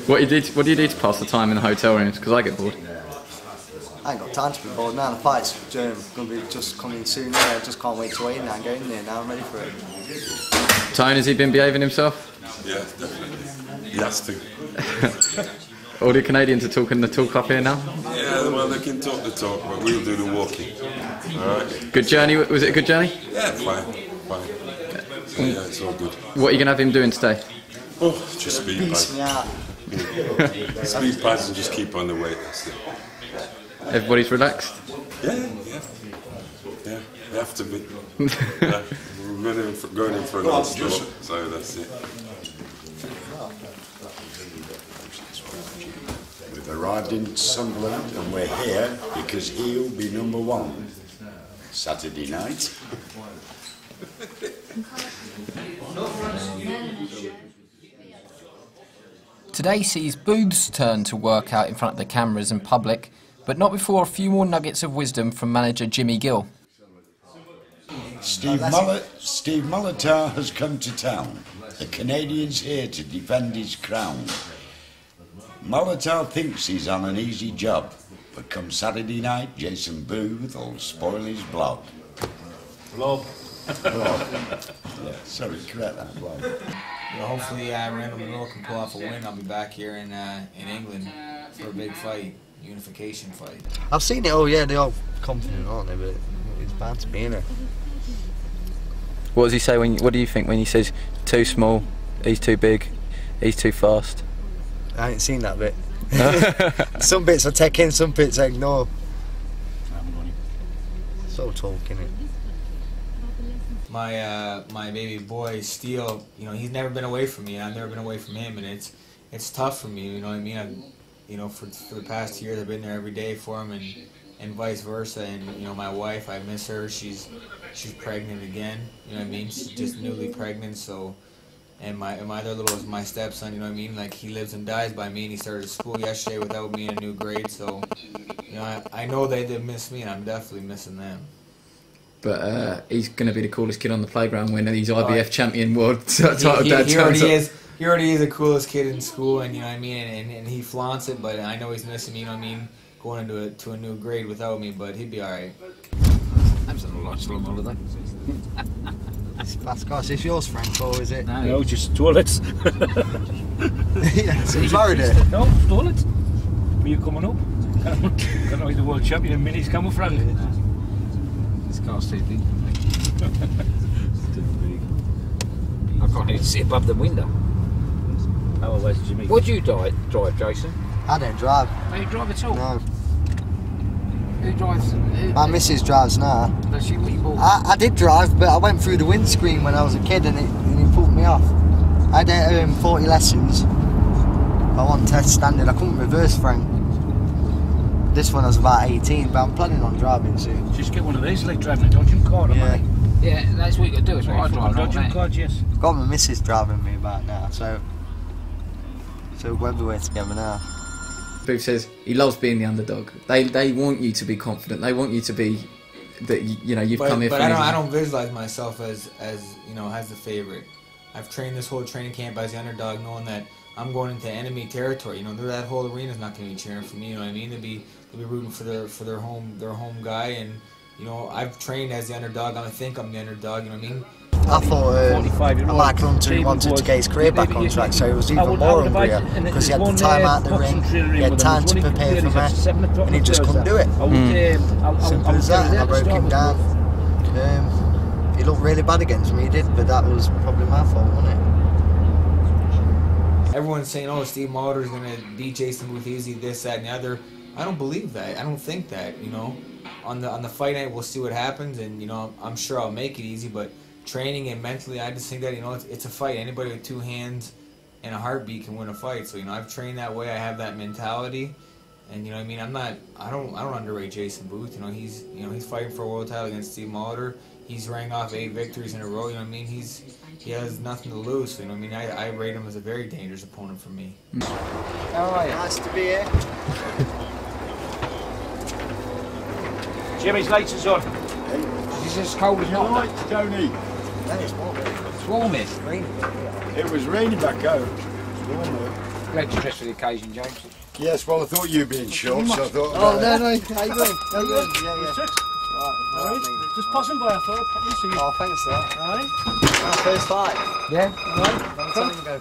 What do you do to pass the time in the hotel rooms? Because I get bored. I ain't got time to be bored now. The fight's going to be just coming soon. I just can't wait to wait now and go in there now. I'm ready for it. Tone, has he been behaving himself? Yeah, definitely. He has to. All the Canadians are talking the talk up here now? Yeah, well, they can talk the talk, but we'll do the walking. Alright. Good journey? Was it a good journey? Yeah, fine. So, yeah, it's all good. What are you going to have him doing today? Oh, just speed pads. Yeah. Speed pads and just keep on the weight, that's it. Everybody's relaxed? Yeah, we have to be. Yeah, we're going in for a non-stop, so that's it. We've arrived in Sunderland and we're here because he'll be #1 Saturday night. Today sees Booth's turn to work out in front of the cameras and public, but not before a few more nuggets of wisdom from manager Jimmy Gill. Steve Molitor has come to town. The Canadian's here to defend his crown. Molitor thinks he's on an easy job, but come Saturday night, Jason Booth will spoil his blog. Blog. Yeah, sorry, correct that, blog. Hopefully Randall Monroe can pull off a win. I'll be back here in England for a big fight, unification fight. I've seen it all, yeah, they're all confident, aren't they? But it's bad to be in it. What does he say what do you think when he says too small, he's too big, he's too fast? I ain't seen that bit. Some bits I take in, some bits I ignore. So talking it. My baby boy Steele, he's never been away from me, and I've never been away from him, and it's tough for me. You know what I mean? For the past years I've been there every day for him, and vice versa. And my wife, I miss her. She's pregnant again. You know what I mean? She's just newly pregnant. So, and my other little is my stepson. You know what I mean? Like, he lives and dies by me, and he started school yesterday without me in a new grade. So, I know they miss me, and I'm definitely missing them. But he's going to be the coolest kid on the playground when he's IBF champion world title dad. He already is the coolest kid in school, and you know what I mean, and he flaunts it. But I know he's missing me. You know what I mean, going into a new grade without me. But he'd be all right. I'm just on a nice long holiday. That's gosh, it's yours, Frank, or is it? No, just toilets. Yeah, so he's married it. No, toilets. Were you coming up? I know he's the world champion in minis camouflage. This car's too big. I can't even see above the window. Oh, where's Jimmy? Would you drive, Jason? I don't drive. Don't you drive at all? No. Who drives? My missus drives now. Does she? What you bought? I did drive, but I went through the windscreen when I was a kid, and it pulled me off. I did 40 lessons. I wasn't test standard. I couldn't reverse, Frank. This one I was about 18, but I'm planning on driving soon. Just get one of these, like driving a dodging car. Yeah. Yeah, that's what you got to do. It's what I drive. Dodging cars, yes. I've got my missus driving me about now, so we're everywhere together now. Booth says he loves being the underdog. They want you to be confident. They want you to be that you've come here. But I don't visualize myself as the favorite. I've trained this whole training camp as the underdog, knowing that I'm going into enemy territory. That whole arena's not going to be cheering for me. You know what I mean? They'll be rooting for their home guy, and I've trained as the underdog. I think I'm the underdog. You know what I mean? I thought Michael Hunter wanted to get his career back on track, so it was even more hungrier because he had the time out the ring, he had time to prepare for me, and he just couldn't do it. Simple as that, and I broke him down. He looked really bad against me, he did, but that was probably my fault, wasn't it? Everyone's saying, "Oh, Steve Molitor is going to beat Jason Booth easy, this, that, and the other." I don't believe that. I don't think that. On the fight night, we'll see what happens, and I'm sure I'll make it easy. But training and mentally, I just think that it's a fight. Anybody with two hands and a heartbeat can win a fight. So I've trained that way. I have that mentality, and I mean, I don't underrate Jason Booth. He's fighting for a world title against Steve Molitor. He's rang off 8 victories in a row. You know what I mean? He has nothing to lose. So, I rate him as a very dangerous opponent for me. How are you? Nice to be here. Jimmy's lights is on. Is this as cold as not? Right, Tony. That is warm. It's warm, Rain. It was raining back home. It's warm though. Glad you dressed for the occasion, James. Yes, well, I thought you being short, so I thought. Oh, no, how you doing? How you doing? Yeah. Alright, just passing by, I thought I'd pop in and see you. Oh, thanks for that. Aye. Our first fight. Yeah? Long time ago.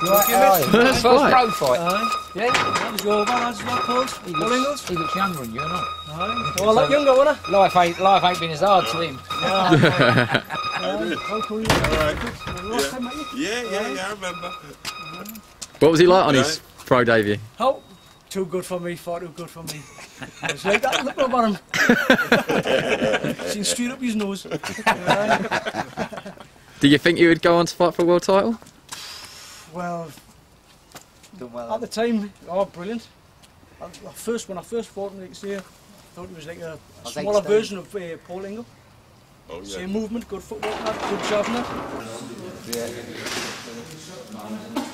First pro fight? Aye. Yeah? That was your man, that's what called. He looks younger than you, not? Aye. Oh, I like younger, wasn't I? Life ain't been as hard to him. How cool you last time, mate? Yeah, I remember. What was he like on his pro debut? Oh, too good for me, far too good for me. It's like that, look about him. Seen straight up his nose. Do you think you would go on to fight for a world title? Well, at the time, oh, brilliant. When I first fought him, like I say, I thought it was like a smaller version of Paul Ingle. Oh, yeah. Same movement, good footwork, good job in it.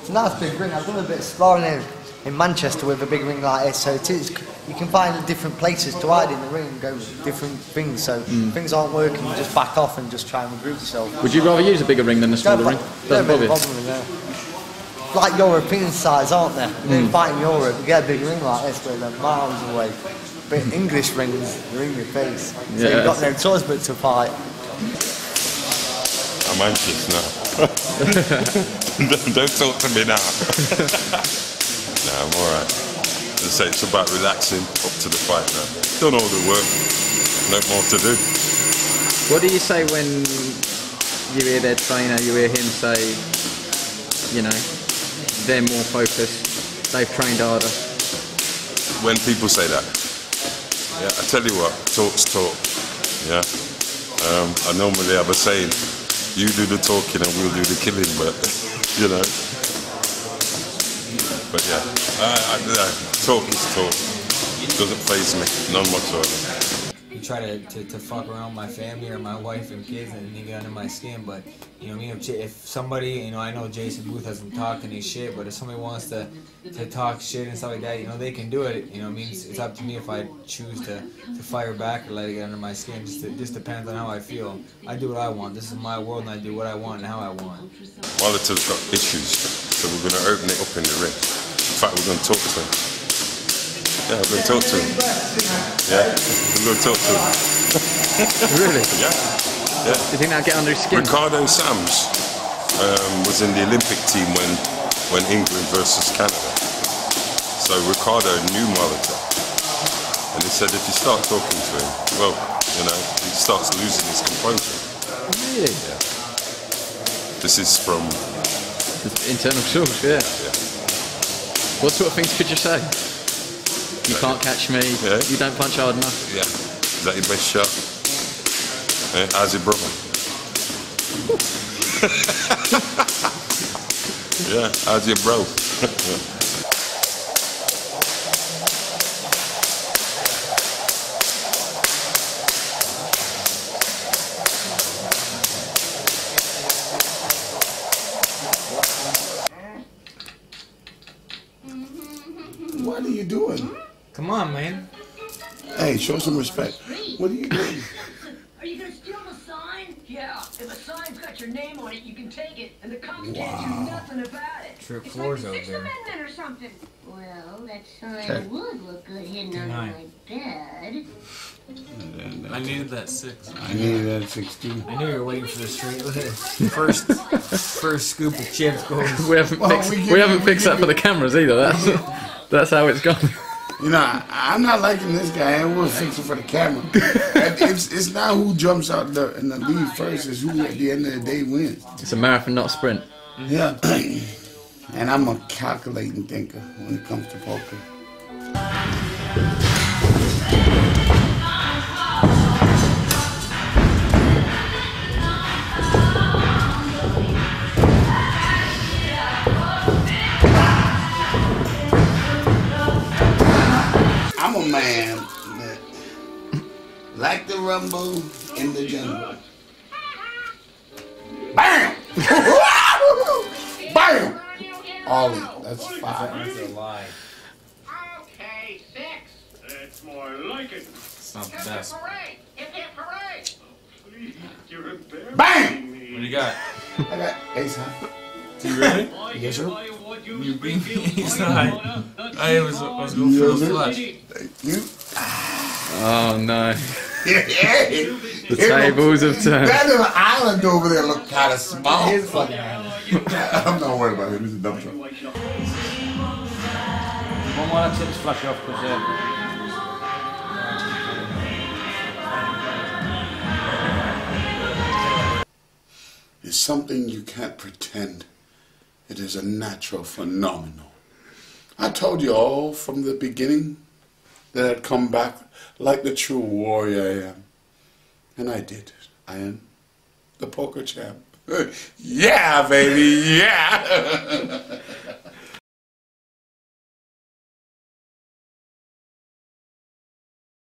It's a nice big ring. I've done a bit of exploring in Manchester with a big ring like this, so it is, you can find different places to hide in the ring and go with different things, so if things aren't working, you just back off and just try and regroup yourself. Would you rather use a bigger ring than a smaller ring? Doesn't bother you? Like European size, aren't they? You fight in Europe, you get a big ring like this where they're miles away. But English rings, they're in your face, so you've got no choice but to fight. I'm anxious now. Don't talk to me now. No, I'm alright. As I say, it's about relaxing up to the fight now. Done all the work, no more to do. What do you say when you hear their trainer, you hear him say, you know, they're more focused, they've trained harder? When people say that, yeah, I tell you what, talk's talk. Yeah, I normally have a saying, you do the talking and we'll do the killing, but you know. But yeah, talk is talk. It doesn't faze me, none whatsoever. You try to fuck around my family or my wife and kids and they get under my skin, but you know, if somebody, you know, I know Jason Booth hasn't talked any shit, but if somebody wants to talk shit and stuff like that, you know, they can do it. You know, I mean, it's up to me if I choose to fire back or let it get under my skin. It just depends on how I feel. I do what I want. This is my world, and I do what I want and how I want. Molitor's got issues, so we're going to open it up in the ring. In fact, we're going to talk to him. Yeah, we're going to talk to him. Yeah, we're going to talk to him. Really? Yeah. Do you think that'll get under his skin? Ricardo Sams was in the Olympic team when England versus Canada. So Ricardo knew Molitor. And he said if you start talking to him, well, you know, he starts losing his composure. Really? Yeah. This is from... internal source, yeah. What sort of things could you say? You can't catch me, you don't punch hard enough. Yeah. Is that your best shot? Yeah. How's your brother? Yeah, how's your bro? What are you doing? Come on, man. Hey, show some respect. What are you doing? Are you gonna steal the sign? Yeah. If a sign's got your name on it, you can take it, and the cops can't do nothing about it. Trip It's floors like the out Sixth there. Amendment or something. Well, that sign would look good hidden under my bed. I needed that 6. I needed that 16. I knew you were waiting for the straight first scoop of chips goes. We haven't fixed that for the cameras either. That's how it's gone. You know, I'm not liking this guy. I will fix it for the camera. It's not who jumps out in the lead first. It's who at the end of the day wins. It's a marathon, not a sprint. Yeah. And I'm a calculating thinker when it comes to poker. I'm a man that like the rumble in the jungle. Bam! Bam! Ollie, that's 5. That's a lie. Okay, 6. That's more like it. It's not the best. Parade! Parade! You're embarrassing Bam! me. What do you got? I got ace high. You ready? Yes, sir. You beat me. He's not. I was going for the flush. You. Oh no. The tables have turned. That little island over there look kind of small. I'm not worried about him. He's a dump truck. One more, I'll take this flash off because It's something you can't pretend. It is a natural phenomenon. I told you all from the beginning that I'd come back like the true warrior I am. And I did. I am the poker champ. Yeah, baby, yeah!